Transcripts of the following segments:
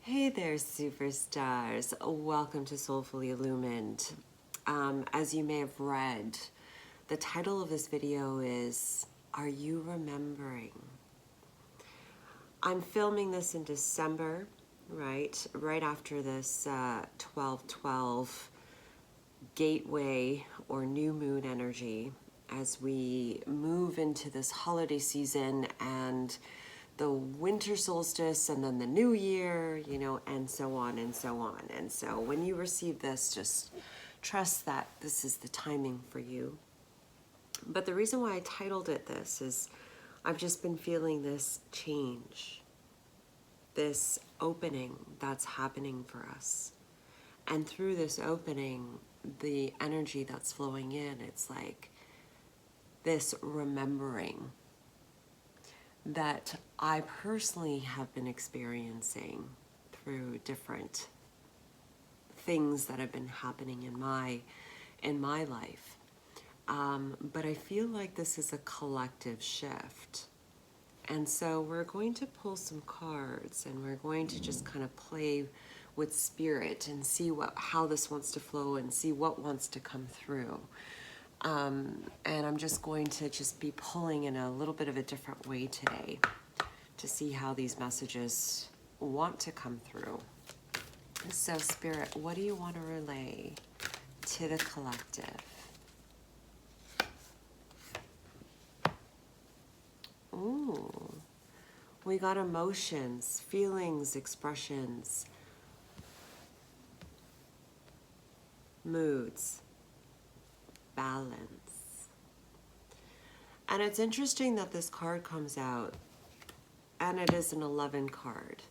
Hey there, superstars. Welcome to Soulfully Illumined. As you may have read, the title of this video is, Are You Remembering? I'm filming this in December, right after this 12/12 gateway or new moon energy as we move into this holiday season and the winter solstice and then the new year, you know, and so on and so on. And so when you receive this, just trust that this is the timing for you. But the reason why I titled it this is I've just been feeling this change, this opening that's happening for us. And through this opening, the energy that's flowing in, it's like this remembering that I personally have been experiencing through different things that have been happening in my life. But I feel like this is a collective shift. And so we're going to pull some cards and we're going to just kind of play with spirit and see how this wants to flow and see what wants to come through. And I'm just going to just be pulling in a little bit of a different way today to see how these messages want to come through. So Spirit, what do you want to relay to the collective? Ooh, we got emotions, feelings, expressions, moods, balance. And it's interesting that this card comes out and it is an 11 card.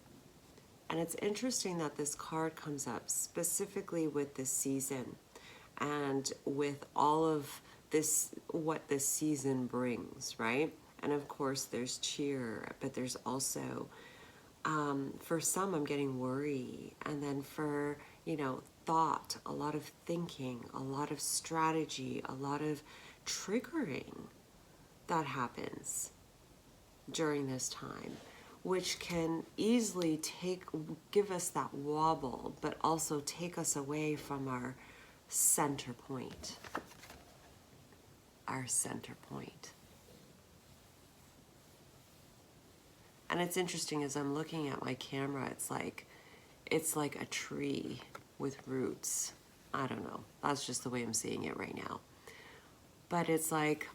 And it's interesting that this card comes up specifically with this season and with all of this, what this season brings, right? And of course there's cheer, but there's also, for some I'm getting worry. And then for, you know, thought, a lot of thinking, a lot of strategy, a lot of triggering that happens during this time, which can easily give us that wobble, but also take us away from our center point. Our center point. And it's interesting as I'm looking at my camera, it's like a tree with roots. I don't know. That's just the way I'm seeing it right now. But it's like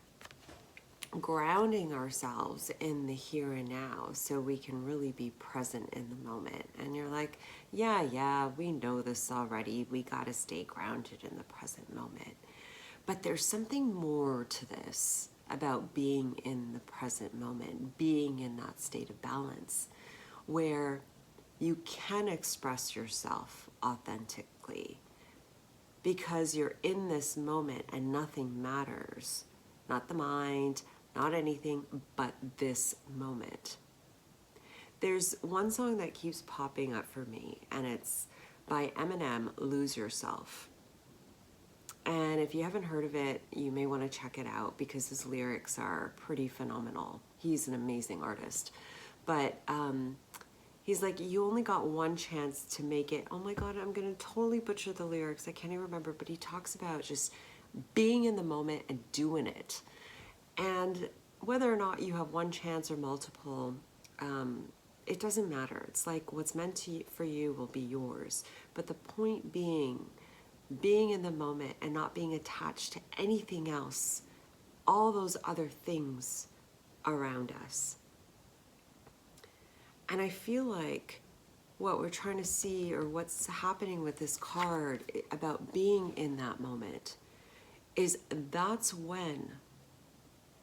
grounding ourselves in the here and now so we can really be present in the moment. And you're like, yeah, we know this already. We got to stay grounded in the present moment. But there's something more to this about being in the present moment, being in that state of balance where you can express yourself authentically because you're in this moment and nothing matters. Not the mind, not anything, but this moment. There's one song that keeps popping up for me, and it's by Eminem, Lose Yourself. And if you haven't heard of it, you may want to check it out because his lyrics are pretty phenomenal. He's an amazing artist. But he's like, you only got one chance to make it. Oh my God, I'm going to totally butcher the lyrics. I can't even remember, but he talks about just being in the moment and doing it. And whether or not you have one chance or multiple, it doesn't matter. It's like what's meant for you will be yours. But the point being in the moment and not being attached to anything else, all those other things around us. And I feel like what we're trying to see, or what's happening with this card about being in that moment, is that's when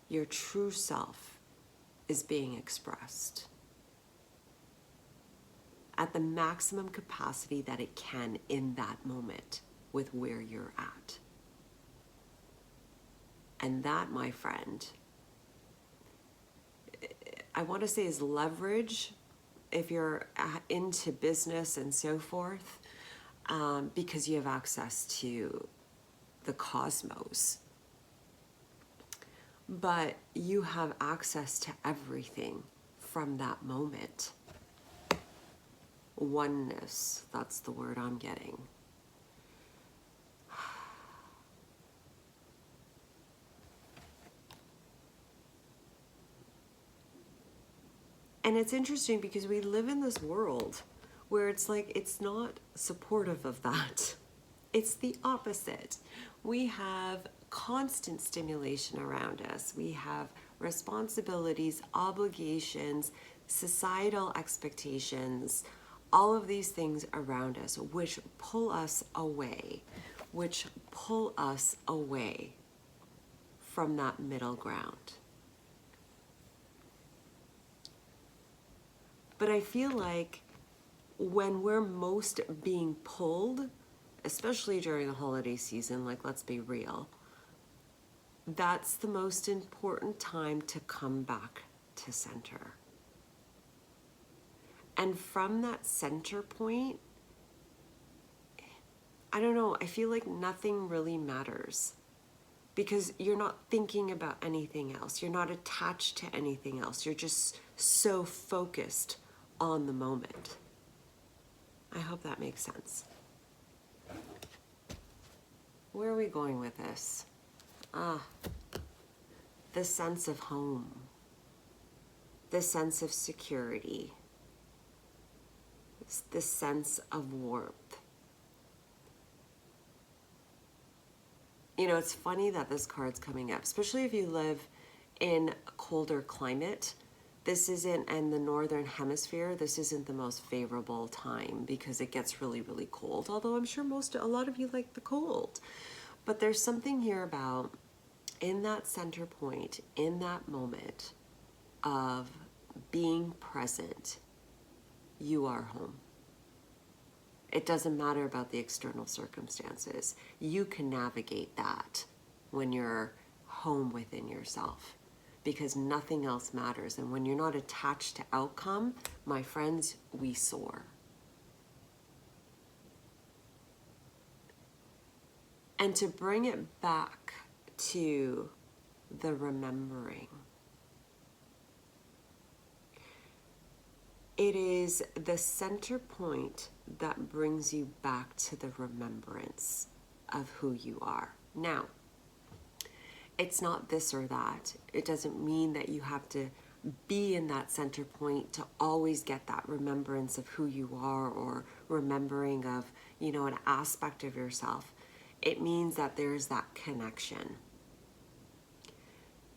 your true self is being expressed at the maximum capacity that it can in that moment with where you're at. And that, my friend, I want to say is leverage if you're into business and so forth, because you have access to the cosmos. But you have access to everything from that moment. oneness. That's the word I'm getting. And it's interesting because we live in this world where it's like, it's not supportive of that. It's the opposite. We have constant stimulation around us. We have responsibilities, obligations, societal expectations, all of these things around us, which pull us away, from that middle ground. But I feel like when we're most being pulled, especially during the holiday season, like, let's be real, that's the most important time to come back to center. And from that center point, I don't know, I feel like nothing really matters because you're not thinking about anything else. You're not attached to anything else. You're just so focused on the moment. I hope that makes sense. Where are we going with this? The sense of home, the sense of security, the sense of warmth. You know, it's funny that this card's coming up, especially if you live in a colder climate. This isn't, in the northern hemisphere, this isn't the most favorable time because it gets really, really cold. Although I'm sure a lot of you like the cold. But there's something here about, in that center point, in that moment of being present, you are home. It doesn't matter about the external circumstances. You can navigate that when you're home within yourself, because nothing else matters. And when you're not attached to outcome, my friends, we soar. And to bring it back to the remembering, it is the center point that brings you back to the remembrance of who you are. Now, it's not this or that. It doesn't mean that you have to be in that center point to always get that remembrance of who you are, or remembering of, you know, an aspect of yourself. It means that there's that connection.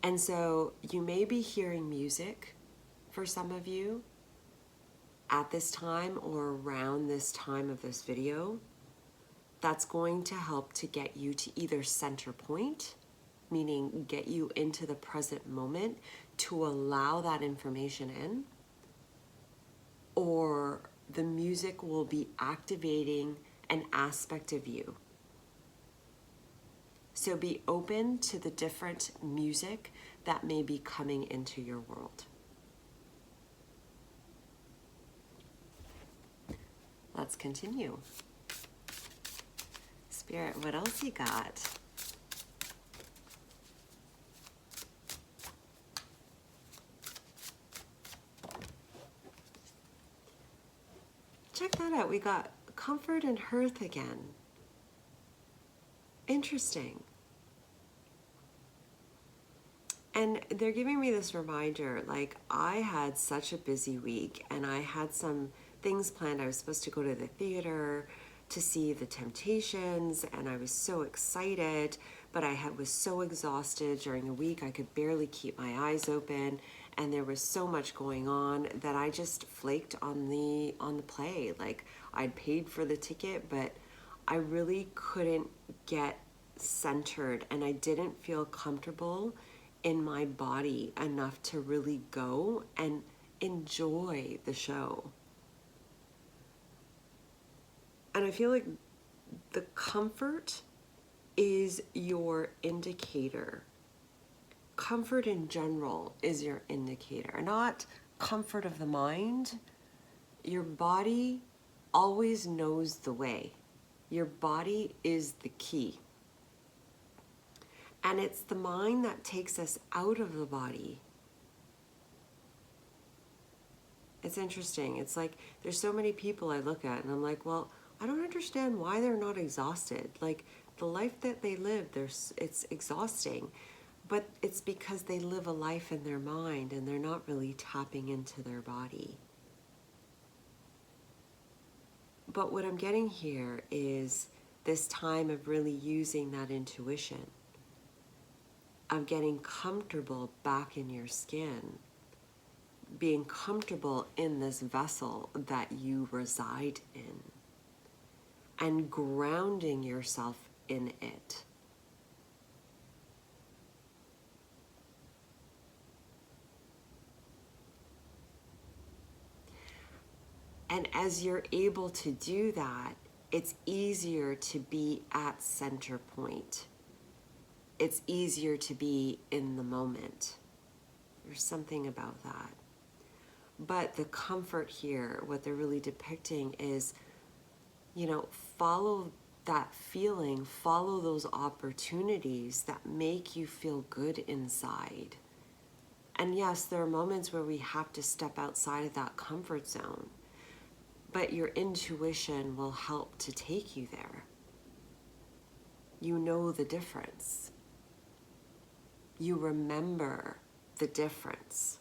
And so you may be hearing music for some of you at this time or around this time of this video. That's going to help to get you to either center point, meaning get you into the present moment to allow that information in, or the music will be activating an aspect of you. So be open to the different music that may be coming into your world. Let's continue. Spirit, what else you got? Check that out. We got comfort and hearth again. Interesting. And they're giving me this reminder, like, I had such a busy week and I had some things planned. I was supposed to go to the theater to see The Temptations, and I was so excited, but was so exhausted during the week. I could barely keep my eyes open, and there was so much going on that I just flaked on the play. Like, I'd paid for the ticket, but I really couldn't get centered, and I didn't feel comfortable in my body enough to really go and enjoy the show. And I feel like the comfort is your indicator. Comfort in general is your indicator, not comfort of the mind. Your body always knows the way. Your body is the key. And it's the mind that takes us out of the body. It's interesting. It's like there's so many people I look at and I'm like, well, I don't understand why they're not exhausted. Like the life that they live, it's exhausting, but it's because they live a life in their mind and they're not really tapping into their body. But what I'm getting here is this time of really using that intuition, of getting comfortable back in your skin, being comfortable in this vessel that you reside in, and grounding yourself in it. And as you're able to do that, it's easier to be at center point. It's easier to be in the moment. There's something about that. But the comfort here, what they're really depicting is, you know, follow that feeling, follow those opportunities that make you feel good inside. And yes, there are moments where we have to step outside of that comfort zone, but your intuition will help to take you there. You know the difference. You remember the difference.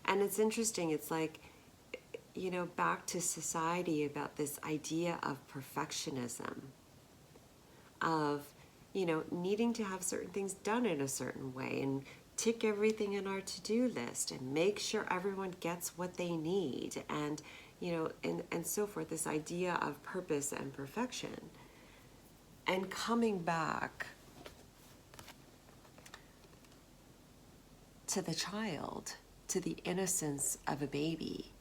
And it's interesting, it's like, you know, back to society about this idea of perfectionism, of, you know, needing to have certain things done in a certain way and tick everything in our to-do list and make sure everyone gets what they need and, you know, and so forth, this idea of purpose and perfection. And coming back to the child, to the innocence of a baby.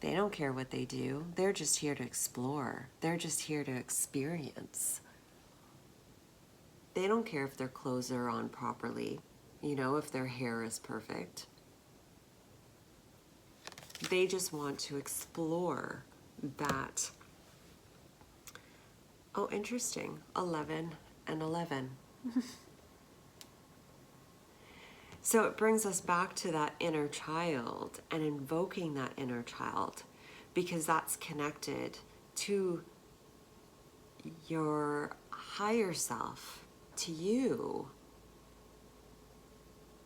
They don't care what they do. They're just here to explore. They're just here to experience. They don't care if their clothes are on properly, you know, if their hair is perfect. They just want to explore that. Oh, interesting. 11 and 11. So it brings us back to that inner child and invoking that inner child, because that's connected to your higher self, to you.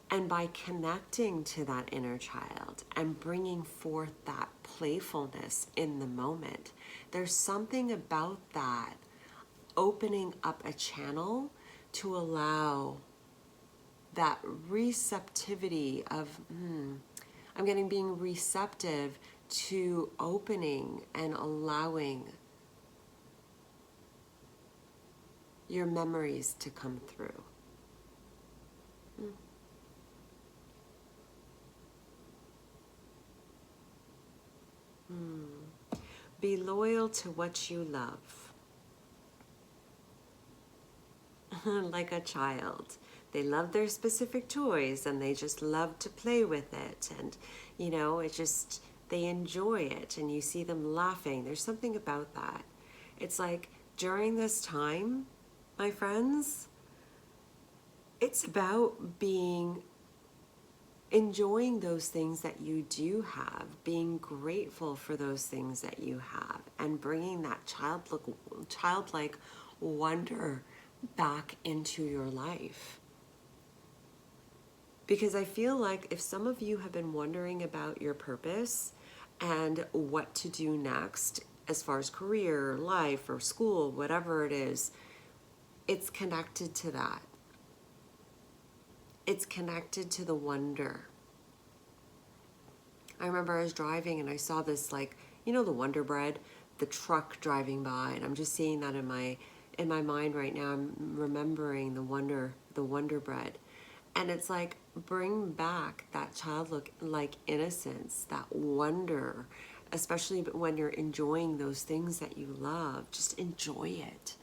And by connecting to that inner child and bringing forth that playfulness in the moment, there's something about that opening up a channel to allow that receptivity of, I'm getting being receptive to opening and allowing your memories to come through. Be loyal to what you love. Like a child. They love their specific toys and they just love to play with it. And, you know, it just, they enjoy it and you see them laughing. There's something about that. It's like during this time, my friends, it's about enjoying those things that you do have, being grateful for those things that you have, and bringing that childlike wonder back into your life. Because I feel like if some of you have been wondering about your purpose and what to do next as far as career, life, or school, whatever it is, it's connected to that. It's connected to the wonder. I remember I was driving and I saw this, like, you know, the Wonder Bread, the truck driving by, and I'm just seeing that in my mind right now. I'm remembering the Wonder Bread. And it's like, bring back that childlike innocence, that wonder, especially when you're enjoying those things that you love. Just enjoy it.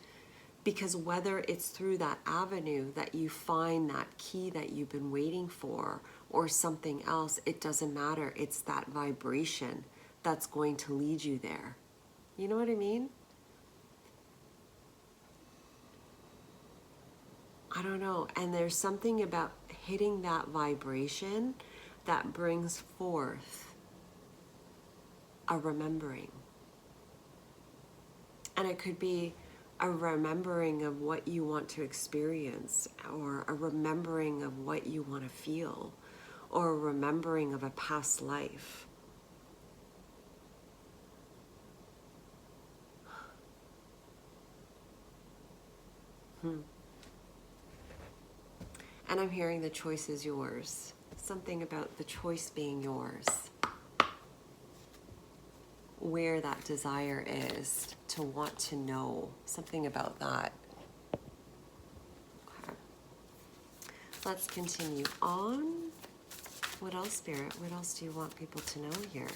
Because whether it's through that avenue that you find that key that you've been waiting for or something else, it doesn't matter. It's that vibration that's going to lead you there. You know what I mean? I don't know. And there's something about hitting that vibration that brings forth a remembering. And it could be a remembering of what you want to experience, or a remembering of what you want to feel, or a remembering of a past life. And I'm hearing the choice is yours. Something about the choice being yours. Where that desire is to want to know. Something about that. Okay. Let's continue on. What else, Spirit? What else do you want people to know here?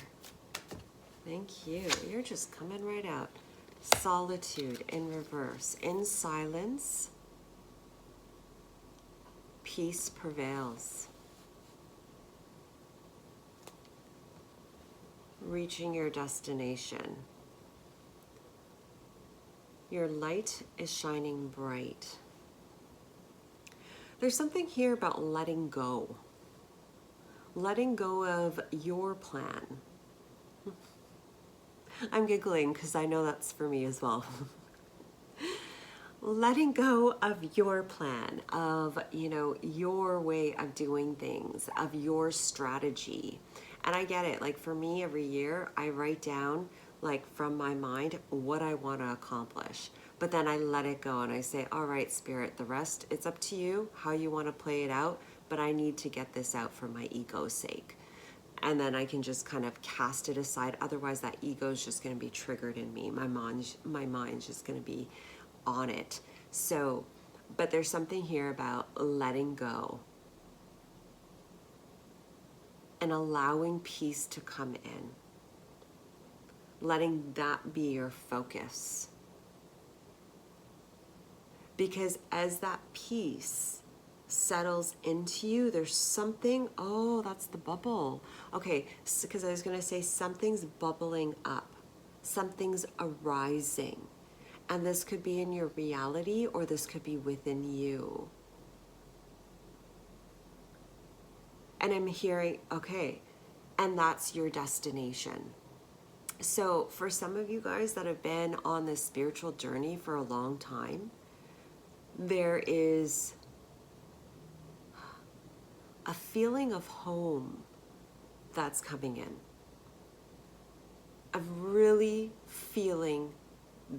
Thank you. You're just coming right out. Solitude in reverse. In silence, peace prevails. Reaching your destination. Your light is shining bright. There's something here about letting go. Letting go of your plan. I'm giggling because I know that's for me as well. Letting go of your plan, of, your way of doing things, of your strategy. And I get it. Like for me, every year I write down, like from my mind, what I want to accomplish. But then I let it go and I say, all right, Spirit, the rest, it's up to you how you want to play it out. But I need to get this out for my ego's sake. And then I can just kind of cast it aside. Otherwise, that ego is just going to be triggered in me. My mind's just going to be on it. So, but there's something here about letting go and allowing peace to come in. Letting that be your focus. Because as that peace settles into you, there's something, oh, that's the bubble. Okay, because I was going to say something's bubbling up. Something's arising. And this could be in your reality, or this could be within you. And I'm hearing, okay, and that's your destination. So for some of you guys that have been on this spiritual journey for a long time, there is a feeling of home that's coming in. Of really feeling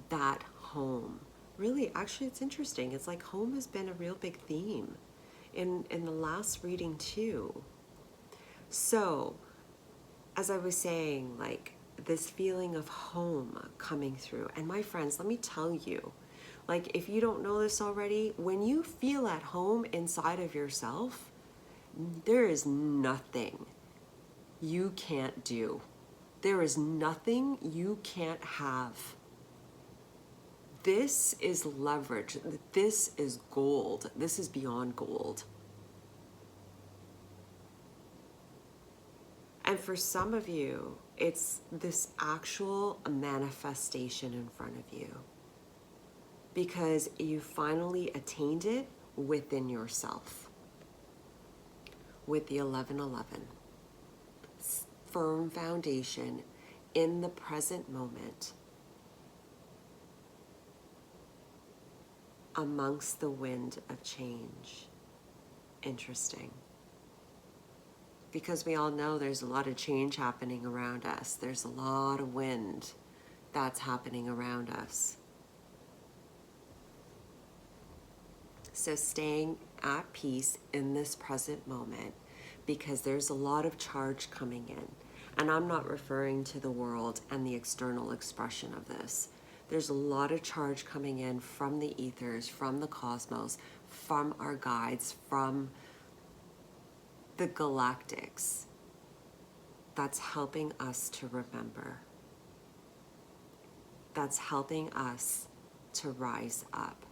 that home. Really, actually, it's interesting. It's like home has been a real big theme in the last reading too. So, as I was saying, like this feeling of home coming through. And my friends, let me tell you, like if you don't know this already, when you feel at home inside of yourself, there is nothing you can't do. There is nothing you can't have. This is leverage. This is gold. This is beyond gold. And for some of you, it's this actual manifestation in front of you. Because you finally attained it within yourself. With the 1111. Firm foundation in the present moment. Amongst the wind of change. Interesting. Because we all know there's a lot of change happening around us. There's a lot of wind that's happening around us. So staying at peace in this present moment, because there's a lot of charge coming in. And I'm not referring to the world and the external expression of this. There's a lot of charge coming in from the ethers, from the cosmos, from our guides, from the galactics. That's helping us to remember. That's helping us to rise up.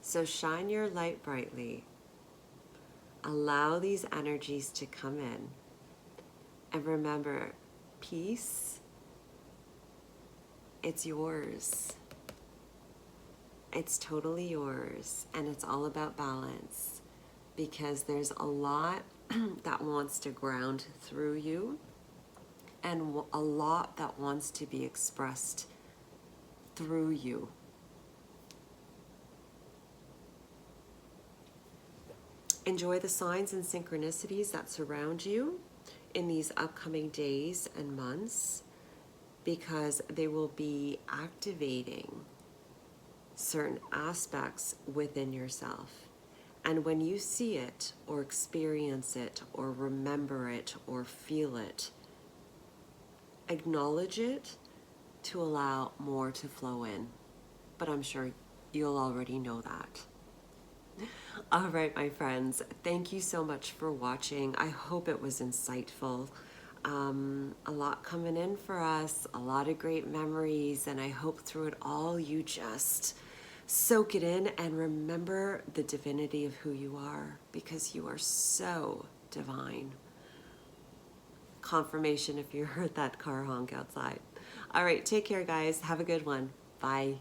So shine your light brightly. Allow these energies to come in. And remember, peace, it's yours. It's totally yours, and it's all about balance, because there's a lot that wants to ground through you, and a lot that wants to be expressed through you. Enjoy the signs and synchronicities that surround you in these upcoming days and months, because they will be activating certain aspects within yourself. And when you see it or experience it or remember it or feel it, acknowledge it to allow more to flow in. But I'm sure you'll already know that. All right, my friends, thank you so much for watching. I hope it was insightful. A lot coming in for us, a lot of great memories, and I hope through it all you just soak it in and remember the divinity of who you are, because you are so divine. Confirmation if you heard that car honk outside. All right, take care, guys. Have a good one. Bye.